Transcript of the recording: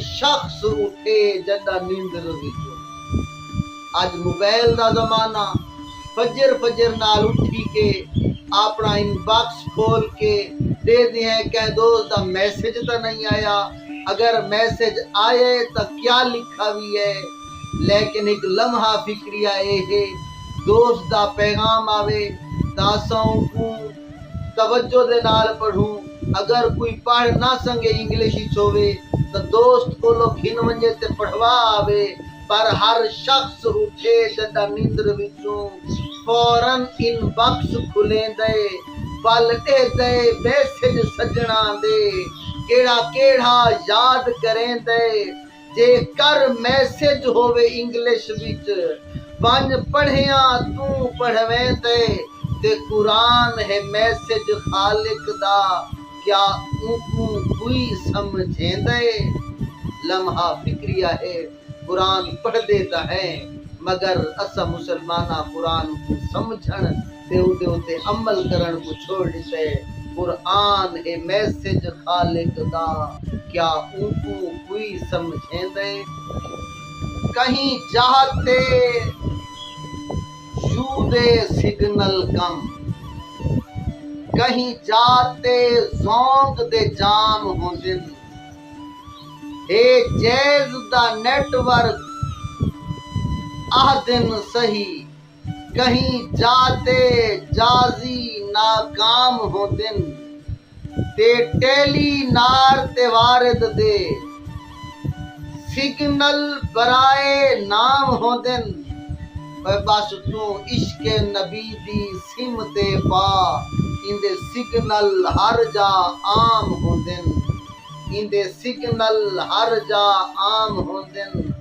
शख्स उठे जदा नींदर विचों। अज मोबाइल दा जमाना, फजर नाल उठी के अपना इनबॉक्स खोल के दे दिए कह दोस्त दा मैसेज तो नहीं आया, अगर मैसेज आए तो क्या लिखा भी है, लेकिन एक लम्हा फिक्रिया है दोस्त दा पैगाम आवे तासाओं को तवज्जो दे नाल पढ़ूं। अगर कोई पढ़ ना संगे इंग्लिश ही होवे तो दोस्त को लो खिन वंजे ते पढ़वा आवे, पर हर शख्स उठे जदा नींदर विचों फौरन इनबॉक्स खुले दे पल दे मैसेज सजना दे केड़ा केड़ा याद करें दे। जे कर मैसेज होवे इंग्लिश विच पंज पढ़िया तू पढ़वें दे ते कुरान है मैसेज खालिक दा क्या ऊकू कोई समझें दे। लम्हा फिक्रिया है कुरान पढ़ देता है, मगर असा मुसलमाना कुरान को समझण ते उदे उते अमल करण को छोड़ दिते। कुरान है मैसेज खालिक दा क्या ऊकू कोई समझें दे। कहीं जाते यूदे सिग्नल कम, कहीं जाते जोंग दे जाम होंदे, हे जैज दा नेटवर्क दिन सही, कहीं जाते जाजी नाकाम होंदिन ते टेली नार ते वारिद दे सिग्नल बराए नाम होंदिन। बस तू इश्क नबी दी सिम ते पा इंदे सिग्नल हर जा आम होंदिन, इंदे सिग्नल हर जा आम होंदिन।